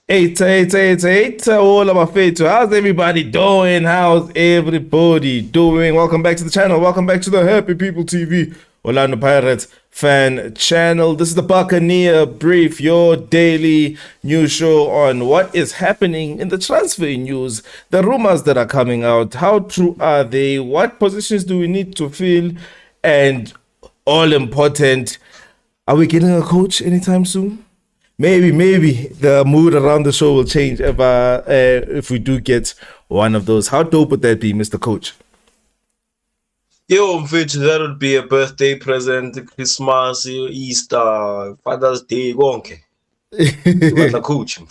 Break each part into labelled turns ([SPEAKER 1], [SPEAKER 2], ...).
[SPEAKER 1] Eight, all of my faith. How's everybody doing? How's everybody doing? Welcome back to the channel. Welcome back to the Happy People TV, Orlando Pirates fan channel. This is the Buccaneer Brief, your daily news show on what is happening in the transfer news, the rumors that are coming out, how true are they, what positions do we need to fill, and all important, are we getting a coach anytime soon? Maybe the mood around the show will change if we do get one of those. How dope would that be, Mr. Coach?
[SPEAKER 2] Yo, mfethu, that would be a birthday present, Christmas, Easter, Father's Day, konke. The coach.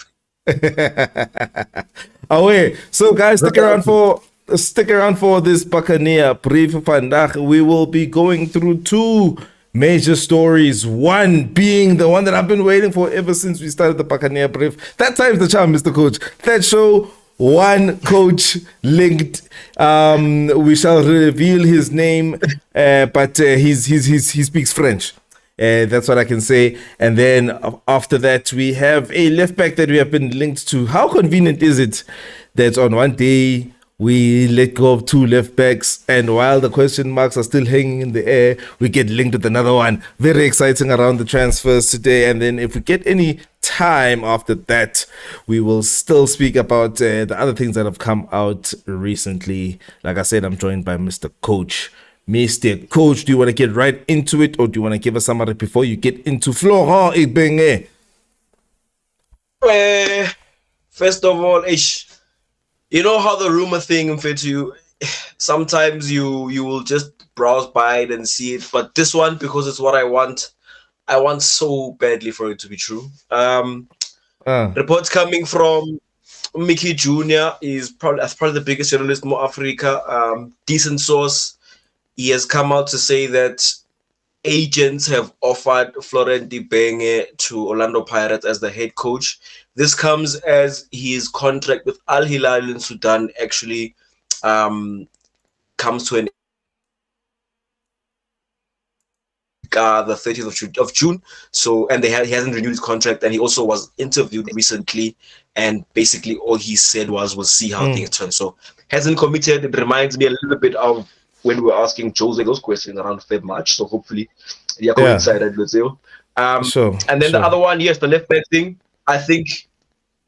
[SPEAKER 1] Away. So guys, stick around for this Buccaneer Brief vandaag. We will be going through two major stories, one being the one that I've been waiting for ever since we started the Buccaneer Brief. That time's the charm, Mr. Coach. That show, one coach linked. We shall reveal his name, but he speaks French. That's what I can say. And then after that, we have a left back that we have been linked to. How convenient is it that on one day we let go of two left backs, and while the question marks are still hanging in the air, we get linked with another one? Very exciting around the transfers today. And then if we get any time after that, we will still speak about the other things that have come out recently. Like I said, I'm joined by Mr. Coach. Mr. Coach, do you want to get right into it, or do you want to give us summary before you get into Florent Ibenge?
[SPEAKER 2] First of all, you know how the rumor thing, mfethu, sometimes you will just browse by it and see it, but this one, because it's what I want so badly for it to be true. Reports coming from Mickey Jr. is probably the biggest journalist in Africa. Decent source. He has come out to say that agents have offered Florent Ibenge to Orlando Pirates as the head coach. This comes as his contract with Al Hilal in Sudan actually comes to an the 30th of June. So, and he hasn't renewed his contract, and he also was interviewed recently, and basically all he said was we'll see how things turn. So hasn't committed. It reminds me a little bit of when we were asking Jose those questions around Feb March. So hopefully they coincided with you. And then the other one, yes, the left back thing. I think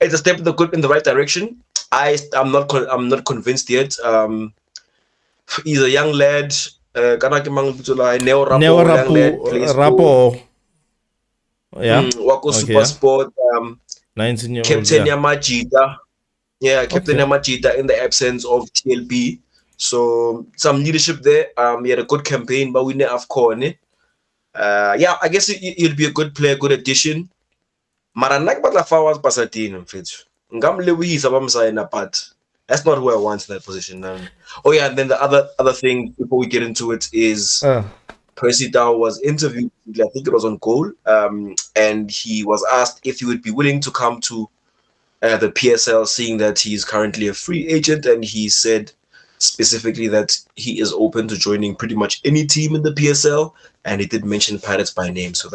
[SPEAKER 2] it's a step in the right direction. I'm not convinced yet. He's a young lad. Neo
[SPEAKER 1] Rapo. Yeah.
[SPEAKER 2] Wako Super Sport.
[SPEAKER 1] 19-year-old.
[SPEAKER 2] Captain Yamajita. Yeah, Captain Yamajita in the absence of TLB. So some leadership there. He had a good campaign, but we never have corner. I guess he'll be a good player, good addition. Maranak Batlafawas Pasadena, mfethu. Ngamlewisa bamsayina, but that's not who I want in that position. And then the other thing before we get into it is Percy Tau was interviewed. I think it was on Goal, and he was asked if he would be willing to come to the PSL, seeing that he's currently a free agent, and he said specifically that he is open to joining pretty much any team in the PSL, and he did mention Pirates by name. So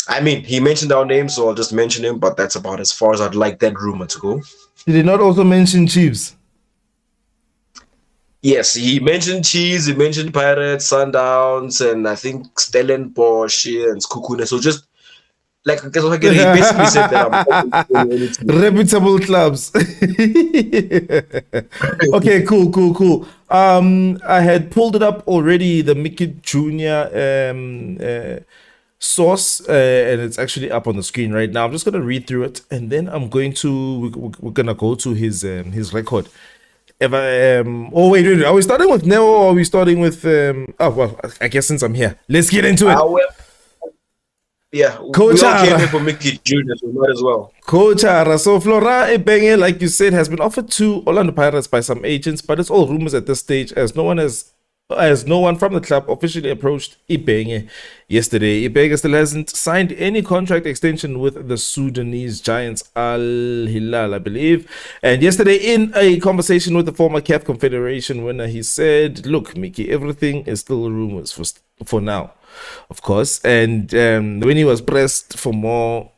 [SPEAKER 2] he mentioned our name, so I'll just mention him, but that's about as far as I'd like that rumor to go.
[SPEAKER 1] Did he not also mention Chiefs?
[SPEAKER 2] Yes, he mentioned Chiefs, he mentioned Pirates, Sundowns, and I think Stellenbosch and Skukune. So just he basically said that I'm
[SPEAKER 1] reputable clubs. Okay, cool. I had pulled it up already, the Mickey Jr. Source, and it's actually up on the screen right now. I'm just gonna read through it, and then we're gonna go to his record. Wait, are we starting with Neo, or are we starting with I guess since I'm here, let's get into it.
[SPEAKER 2] Coach, we all came here for Mickey Jr., so might as well.
[SPEAKER 1] Coach, so Florent Ibenge, like you said, has been offered to Orlando Pirates by some agents, but it's all rumors at this stage, as no one from the club officially approached Ibenge yesterday. Ibenge still hasn't signed any contract extension with the Sudanese Giants Al Hilal, I believe. And yesterday, in a conversation with the former CAF Confederation winner, he said, "Look, Mickey, everything is still rumors for now, of course." And when he was pressed for more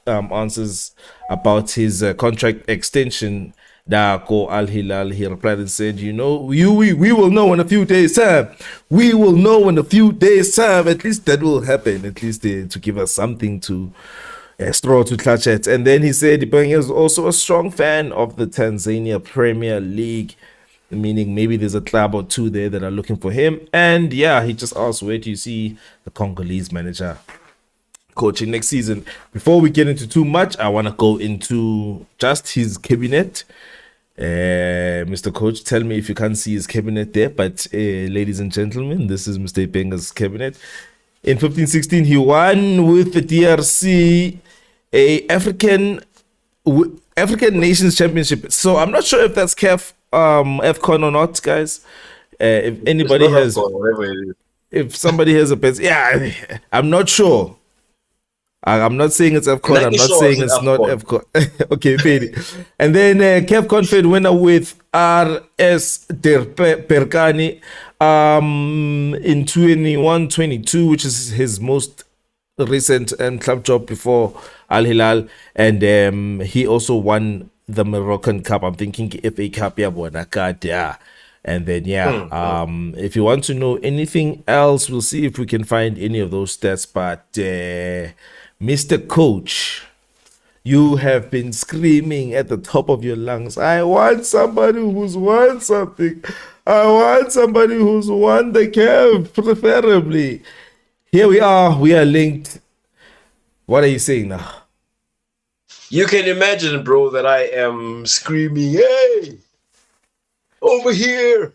[SPEAKER 1] answers about his contract extension, Dako Al Hilal, he replied and said, we will know in a few days' time. We will know in a few days' time. At least that will happen. At least to give us something to straw to clutch at. And then he said Ibenge is also a strong fan of the Tanzania Premier League, meaning maybe there's a club or two there that are looking for him. And yeah, he just asked, where do you see the Congolese manager coaching next season? Before we get into too much, I want to go into just his cabinet. Mr. Coach, tell me if you can't see his cabinet there, but ladies and gentlemen, this is Mr. Ibenge's cabinet. In 15-16, he won with the DRC a African Nations Championship. So I'm not sure if that's AFCON or not, guys. If anybody has, if somebody has a bet, yeah, I'm not sure. I'm not saying it's AFCON. I'm not saying it's not AFCON. Okay, fair. And then CAF Confed winner with RS Berkane in 21-22, which is his most recent club job before Al Hilal. And he also won the Moroccan Cup. I'm thinking FA Cup, yeah. And then, if you want to know anything else, we'll see if we can find any of those stats. But Mr. Coach, you have been screaming at the top of your lungs, I want somebody who's won something. I want somebody who's won the camp, preferably. Here we are linked. What are you saying now?
[SPEAKER 2] You can imagine, bro, that I am screaming, hey, over here.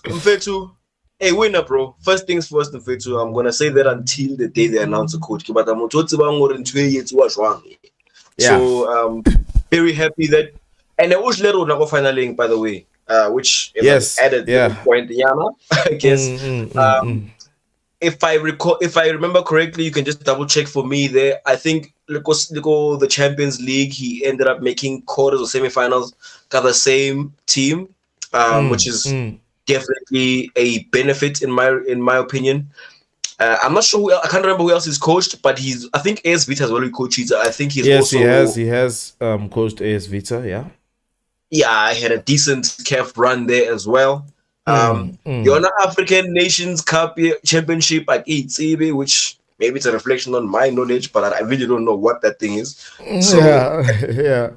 [SPEAKER 1] Mfethu,
[SPEAKER 2] hey, winner, bro. First things first, Mfethu, I'm gonna say that until the day they announce a coach. But I'm so very happy that, and I wish Lero Nago finaling, by the way, which added to the point, Yana, I guess. If I remember correctly, you can just double check for me there. I think the Champions League, he ended up making quarters or semifinals got the same team, which is definitely a benefit in my opinion. I'm not sure I can't remember who else he's coached, but I think AS Vita has already coached it. I think he
[SPEAKER 1] has coached AS Vita, yeah.
[SPEAKER 2] Yeah, I had a decent CAF run there as well. You're not African Nations Cup Championship at ETB, which maybe it's a reflection on my knowledge, but I really don't know what that thing is. So,
[SPEAKER 1] yeah.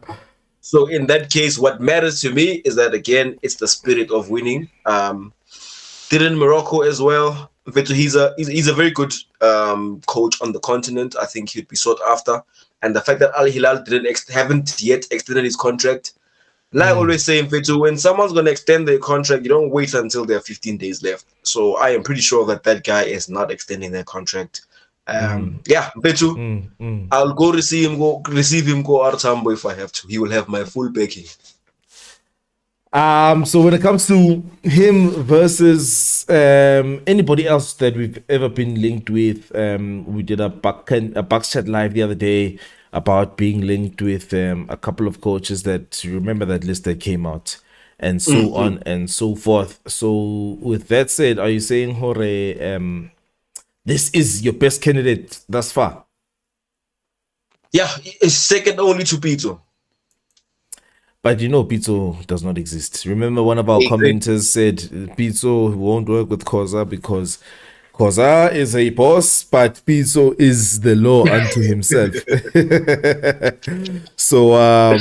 [SPEAKER 2] So in that case, what matters to me is that, again, it's the spirit of winning. Did in Morocco as well. He's a very good coach on the continent. I think he'd be sought after. And the fact that Al Hilal haven't yet extended his contract. Like I always say, when someone's going to extend their contract, you don't wait until there are 15 days left. So I am pretty sure that guy is not extending their contract. Mfethu, I'll go receive him, go Artambo if I have to. He will have my full backing.
[SPEAKER 1] So when it comes to him versus anybody else that we've ever been linked with, we did a Bucks chat live the other day about being linked with a couple of coaches that, you remember that list that came out, and so on and so forth. So with that said, are you saying, Hore, this is your best candidate thus far?
[SPEAKER 2] Yeah, it's second only to Pito.
[SPEAKER 1] But Pito does not exist. Remember, one of our commenters said Pito won't work with Koza because Koza is a boss, but Pito is the law unto himself. So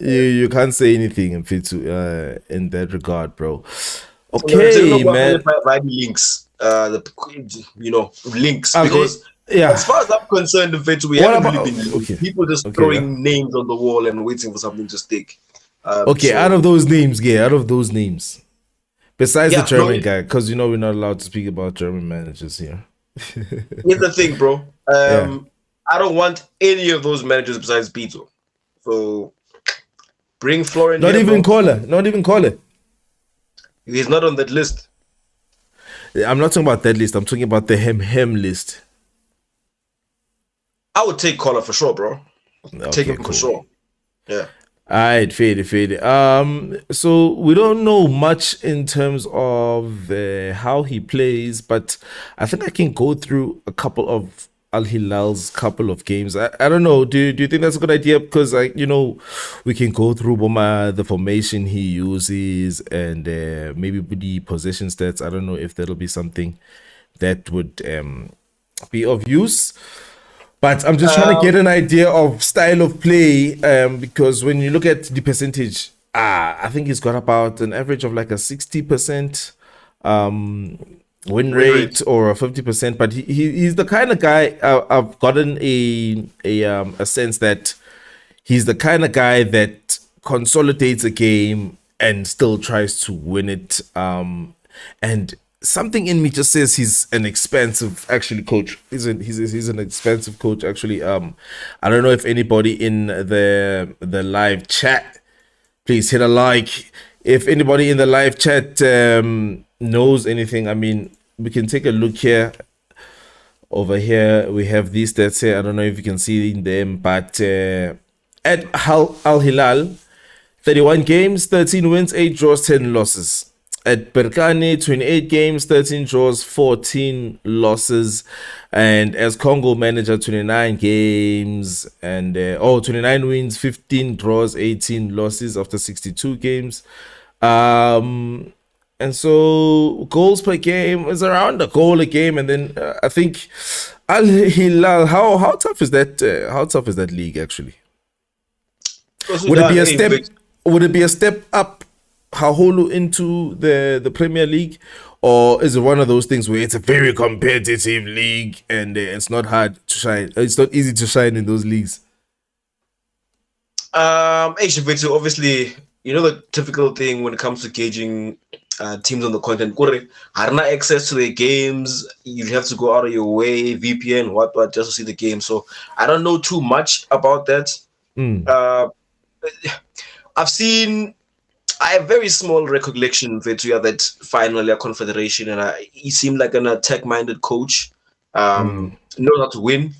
[SPEAKER 1] you can't say anything, Pito, in that regard, bro. Okay, man.
[SPEAKER 2] Links, links, because as far as I'm concerned, we haven't really been people just throwing names on the wall and waiting for something to stick.
[SPEAKER 1] Out of those names, besides the German guy, because we're not allowed to speak about German managers here.
[SPEAKER 2] Here's the thing, bro. I don't want any of those managers besides Pito. So bring Florent.
[SPEAKER 1] Not even Kohler.
[SPEAKER 2] He's not on that list.
[SPEAKER 1] I'm not talking about that list. I'm talking about the hem list.
[SPEAKER 2] I would take Kohler for sure, bro. Take him for sure. Yeah.
[SPEAKER 1] Alright, fade, fade. So we don't know much in terms of how he plays, but I think I can go through a couple of Al Hilal's couple of games. I don't know. Do you think that's a good idea? Because we can go through Boma, the formation he uses, and maybe the possession stats. I don't know if that'll be something that would be of use. But I'm just trying to get an idea of style of play, because when you look at the percentage, I think he's got about an average of like a 60% win rate or a 50%. But he's the kind of guy, I've gotten a sense that he's the kind of guy that consolidates a game and still tries to win it. And something in me just says he's an expensive actually coach. He's an expensive coach actually. I don't know if anybody in the live chat, please hit a like. If anybody in the live chat knows anything, I mean, we can take a look here. Over here we have these stats here. I don't know if you can see them, but at Al Hilal, 31 games, 13 wins, 8 draws, 10 losses. At Berkane, 28 games, 13 draws, 14 losses. And as Congo manager, 29 games and 29 wins, 15 draws, 18 losses after 62 games. And so goals per game is around a goal a game. And then I think Al Hilal, how tough is that? How tough is that league actually? Would it be a step? Would it be a step up Haholu into the Premier League, or is it one of those things where it's a very competitive league and it's not hard to shine? It's not easy to shine in those leagues.
[SPEAKER 2] Obviously, the typical thing when it comes to gauging teams on the continent. Harna access to their games. You have to go out of your way, VPN, what, just to see the game. So I don't know too much about that. I have very small recollection that finally a confederation, and he seemed like an attack-minded coach. Knows how to win.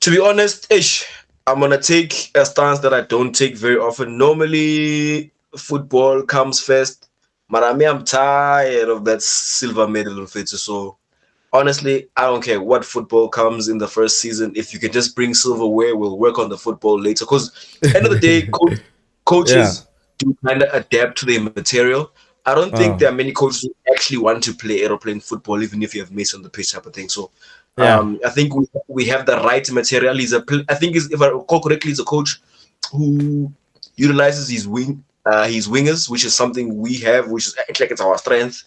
[SPEAKER 2] To be honest, I'm gonna take a stance that I don't take very often. Normally, football comes first. Marami, I'm tired of that silver medal, so honestly, I don't care what football comes in the first season. If you can just bring silverware, we'll work on the football later. Because end of the day, coaches do kind of adapt to their material. I don't think there are many coaches who actually want to play aeroplane football, even if you have Mace on the pitch type of thing. So I think we have the right material. If I recall correctly, he's a coach who utilizes his wingers, which is something we have, which is actually like it's our strength.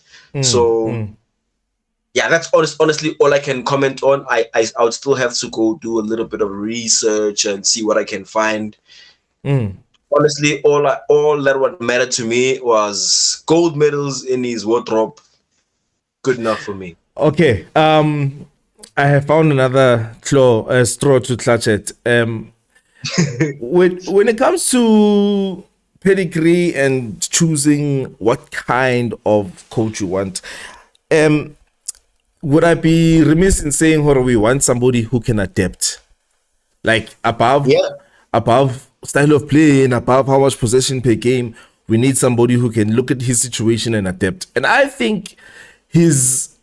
[SPEAKER 2] Yeah, that's honestly all I can comment on. I would still have to go do a little bit of research and see what I can find. Honestly, all that what mattered to me was gold medals in his wardrobe. Good enough for me.
[SPEAKER 1] Okay. I have found another straw to clutch at. When it comes to pedigree and choosing what kind of coach you want, would I be remiss in saying we want somebody who can adapt, like above style of play and above how much possession per game? We need somebody who can look at his situation and adapt. And I think his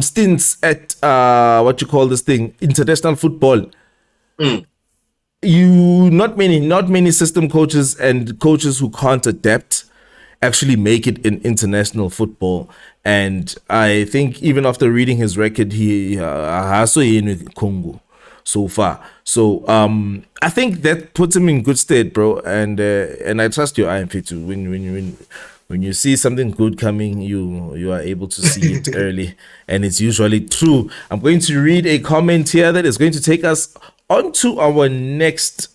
[SPEAKER 1] stints at international football, not many system coaches and coaches who can't adapt actually make it in international football. And I think even after reading his record, he has with Congo so far. So I think that puts him in good stead, bro. And I trust your eye, too. When you see something good coming, you are able to see it early, and it's usually true. I'm going to read a comment here that is going to take us on to our next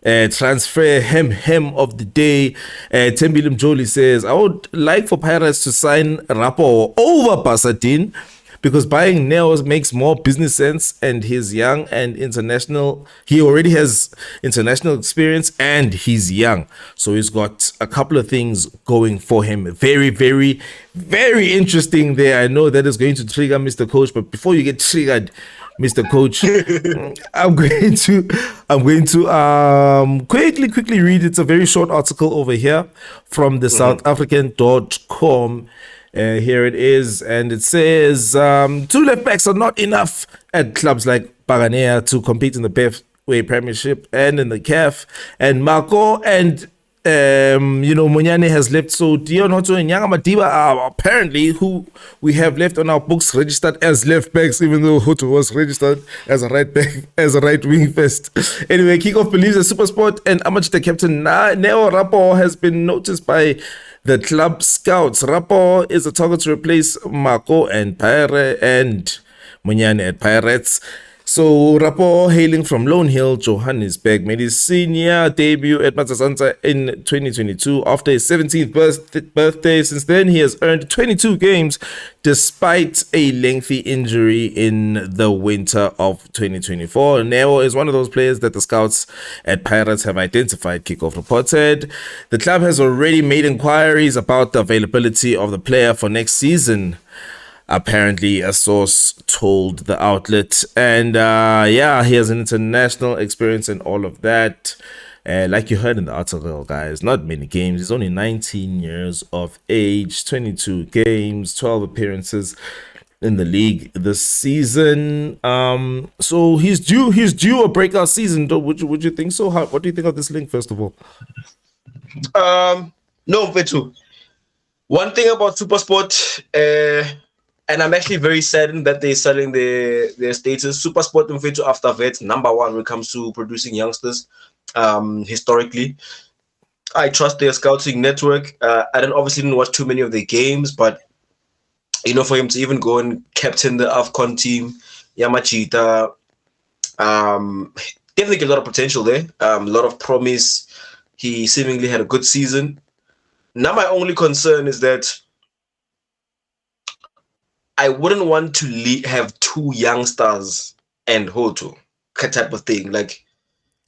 [SPEAKER 1] transfer hem of the day. Tembilim Jolie says, I would like for Pirates to sign Rapo over Pasadena. because buying Neo makes more business sense, and he's young and international. He already has international experience and he's young. So he's got a couple of things going for him. Very, very, very interesting there. I know that is going to trigger Mr. Coach, but before you get triggered, Mr. Coach, I'm going to quickly read. It's a very short article over here from the SouthAfrican.com. Here it is, and it says 2 left backs are not enough at clubs like Buccaneer to compete in the Pathway Premiership and in the CAF. And Mako and Munyane has left, so Dion Hoto and Yanga Madiba are apparently who we have left on our books registered as left backs, even though Hoto was registered as a right back, as a right wing first. Anyway, Kickoff believes that Supersport and Amachita captain Neo Rapo has been noticed by the club scouts. Rapo is a target to replace Mako and Munyane at Pirates. So Rapo, hailing from Lone Hill, Johannesburg, made his senior debut at Matsasanta in 2022 after his 17th birthday. Since then, he has earned 22 games despite a lengthy injury in the winter of 2024. Neo is one of those players that the scouts at Pirates have identified, Kickoff reported. The club has already made inquiries about the availability of the player for next season, apparently a source told the outlet. And he has an international experience and all of that. Like you heard in the article, guys, not many games. He's only 19 years of age, 22 games, 12 appearances in the league this season. So he's due a breakout season. Would you think so? What do you think of this link, first of all?
[SPEAKER 2] No, Vetu. One thing about Supersport, and I'm actually very saddened that they're selling their status. Supersport and Vetu after Vet, number one when it comes to producing youngsters. Historically, I trust their scouting network. I obviously didn't watch too many of their games, but for him to even go and captain the AFCON team, Yamachita, definitely a lot of potential there. A lot of promise. He seemingly had a good season. Now my only concern is that I wouldn't want to have 2 youngsters and Hoto type of thing. Like,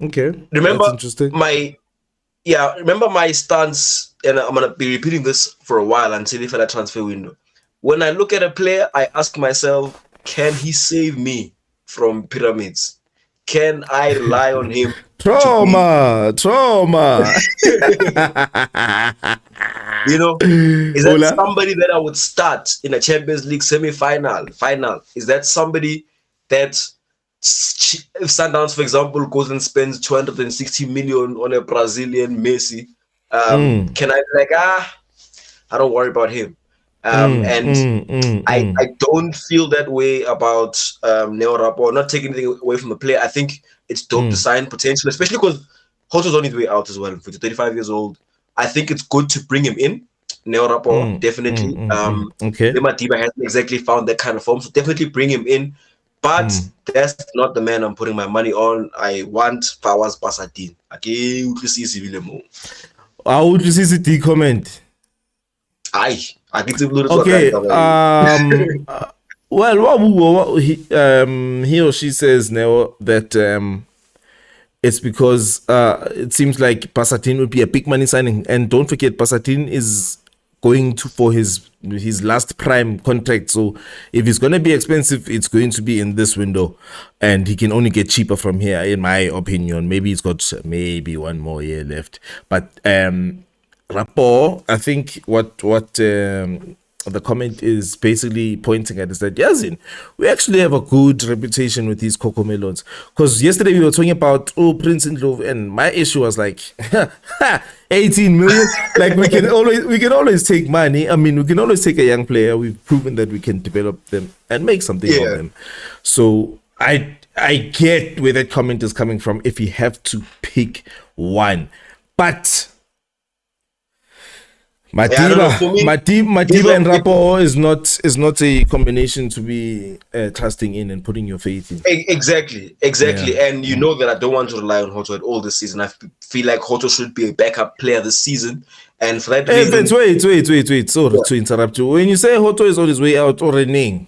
[SPEAKER 1] okay,
[SPEAKER 2] remember
[SPEAKER 1] interesting.
[SPEAKER 2] Remember my stance, and I'm gonna be repeating this for a while until for that transfer window. When I look at a player, I ask myself, can he save me from pyramids? Can I rely on him?
[SPEAKER 1] Trauma.
[SPEAKER 2] Is that somebody that I would start in a Champions League final? Is that somebody that, if Sundowns, for example, goes and spends 260 million on a Brazilian Messi, can I be like, I don't worry about him? I don't feel that way about Neo Rapo. Not taking anything away from the player. I think it's dope to sign potential, especially because Hoto's on his way out as well. For 35 years old, I think it's good to bring him in. Neo Rapo, definitely.
[SPEAKER 1] Okay.
[SPEAKER 2] Madiba hasn't exactly found that kind of form, so definitely bring him in. But that's not the man I'm putting my money on. I want Fawaz Basadin. Okay,
[SPEAKER 1] how would you see the comment?
[SPEAKER 2] Okay.
[SPEAKER 1] Well, he or she says now that it's because it seems like Basadin would be a big money signing, and don't forget Basadin is going for his last prime contract. So if it's going to be expensive, it's going to be in this window, and he can only get cheaper from here, in my opinion. Maybe he's got maybe 1 more year left, but Rapo, I think what the comment is basically pointing at is that Yazin, we actually have a good reputation with these Coco Melons. Because yesterday we were talking about Prince Ndlovu, and my issue was like 18 million. Like we can always take money. I mean, we can always take a young player. We've proven that we can develop them and make something of them. So I get where that comment is coming from if you have to pick one. But Madiba and Rapo is not a combination to be trusting in and putting your faith in.
[SPEAKER 2] Exactly. Yeah. And you know that I don't want to rely on Hoto at all this season. I feel like Hoto should be a backup player this season, and for that reason.
[SPEAKER 1] Wait. Sorry to interrupt you. When you say Hoto is on his way out or reneging,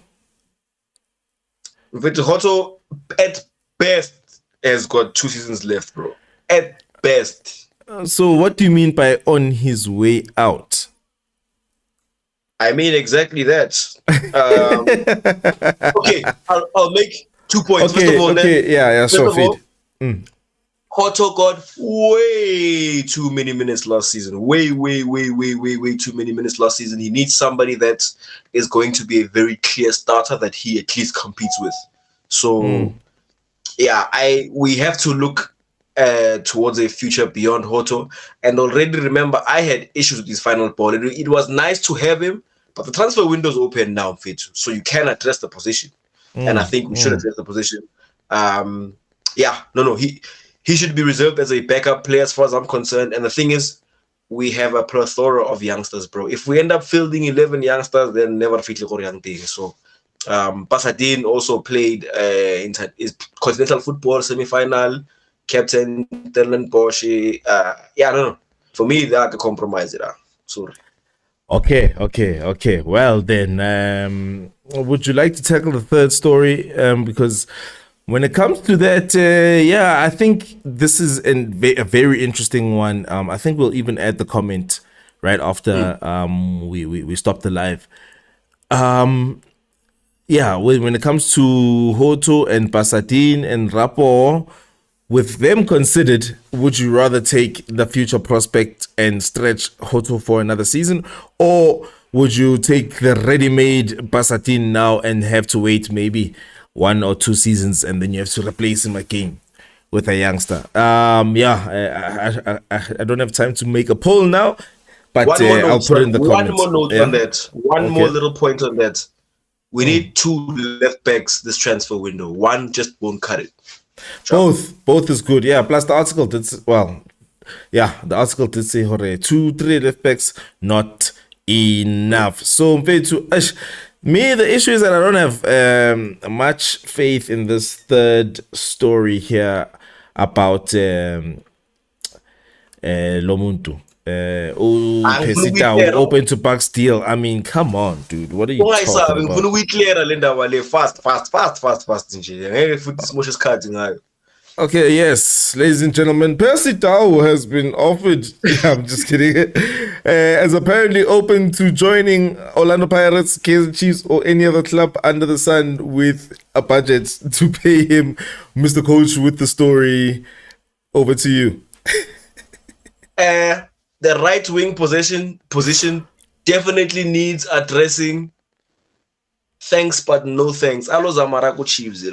[SPEAKER 2] But Hoto, at best, has got 2 seasons left, bro. At best.
[SPEAKER 1] So what do you mean by on his way out?
[SPEAKER 2] I mean exactly that. Okay, I'll make 2 points.
[SPEAKER 1] Okay,
[SPEAKER 2] First of all,
[SPEAKER 1] yeah,
[SPEAKER 2] first
[SPEAKER 1] sure,
[SPEAKER 2] of all,
[SPEAKER 1] feed.
[SPEAKER 2] Hoto got way too many minutes last season. Way too many minutes last season. He needs somebody that is going to be a very clear starter that he at least competes with. So, yeah, we have to look towards a future beyond Hoto. And already remember, I had issues with his final ball. It was nice to have him, but the transfer window is open now, Fit. So you can address the position. And I think we should address the position. He should be reserved as a backup player as far as I'm concerned. And the thing is, we have a plethora of youngsters, bro. If we end up fielding 11 youngsters, then never fit the young thing. So Pasadena also played continental football semi-final, captain Terlan Bosch. I don't know. For me, that's a compromise. Sorry.
[SPEAKER 1] Okay. Well then, would you like to tackle the third story? Because when it comes to that, I think this is a very interesting one. I think we'll even add the comment right after we stop the live. When it comes to Hoto and Pasadena and Rapo, with them considered, would you rather take the future prospect and stretch Hoto for another season, or would you take the ready-made Pasadena now and have to wait maybe 1 or 2 seasons and then you have to replace him again with a youngster? I don't have time to make a poll now, but I'll put it in the comments.
[SPEAKER 2] One more note on that. One more little point on that. We need 2 left backs this transfer window. One just won't cut it.
[SPEAKER 1] Both is good. Yeah. Plus the article did say 2-3 left backs not enough. So me, the issue is that I don't have much faith in this third story here about Lomuntu. Pesita open to Bucks deal. I mean, come on, dude. What are you talking
[SPEAKER 2] about?
[SPEAKER 1] Okay, yes, ladies and gentlemen, Pesita has been offered. I'm just kidding. As apparently open to joining Orlando Pirates, Kaizer Chiefs, or any other club under the sun with a budget to pay him. Mr. Coach, with the story, over to you.
[SPEAKER 2] The right wing position definitely needs addressing. Thanks, but no thanks. Alo Zamarako Chiefs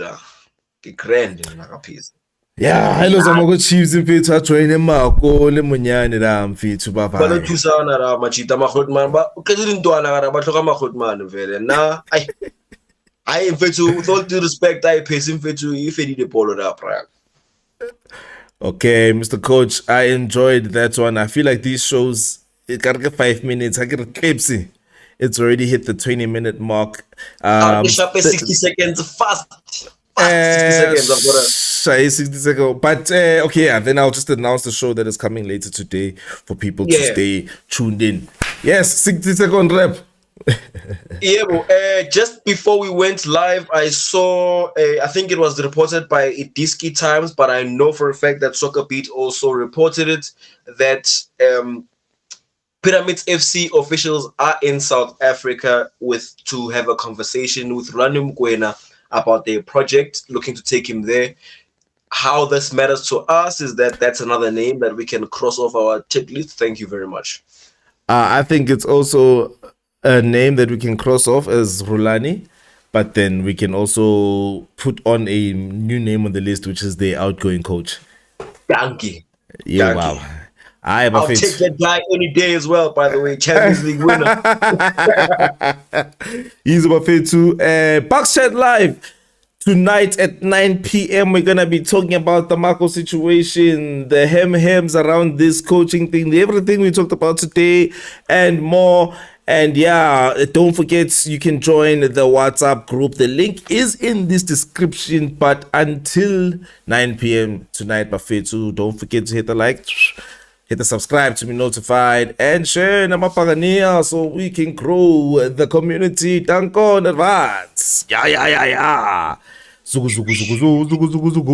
[SPEAKER 2] grand piece.
[SPEAKER 1] Yeah, hello Zamarako Chiefs mfethu ajoin Mako le monyane la mfethu baba.
[SPEAKER 2] Balo thusana ra machita makhotman ba uqedile intwana kana ba hloka makhotman vele na I mfethu with all due respect I pay mfethu ifedile ball la pra.
[SPEAKER 1] Okay, Mr. Coach, I enjoyed that one. I feel like these shows, it got 5 minutes. I get a clips. It's already hit the 20-minute mark.
[SPEAKER 2] 60 seconds fast. 60 seconds. I've got
[SPEAKER 1] 60 seconds. But then I'll just announce the show that is coming later today for people to stay tuned in. Yes, 60-second rep.
[SPEAKER 2] Just before we went live, I saw, I think it was reported by Idiski Times, but I know for a fact that Soccer Beat also reported it, that Pyramids FC officials are in South Africa to have a conversation with Rani Mkwena about their project, looking to take him there. How this matters to us is that that's another name that we can cross off our tick list. Thank you very much.
[SPEAKER 1] I think it's also a name that we can cross off as Rulani, but then we can also put on a new name on the list, which is the outgoing coach.
[SPEAKER 2] Danke.
[SPEAKER 1] Yeah, wow. I'll
[SPEAKER 2] take that guy any day as well, by the way. Champions League winner.
[SPEAKER 1] He's about to Bucks Chat Live. Tonight at 9 p.m. we're gonna be talking about the Mako situation, the hems around this coaching thing, everything we talked about today and more. And don't forget, you can join the WhatsApp group. The link is in this description. But until 9 p.m. tonight, Bafetu, don't forget to hit the like, hit the subscribe to be notified, and share Buccaneer so we can grow the community. Thank you in advance. Yeah. Zugu, zugu, zugu, zugu, zugu, zugu, zugu.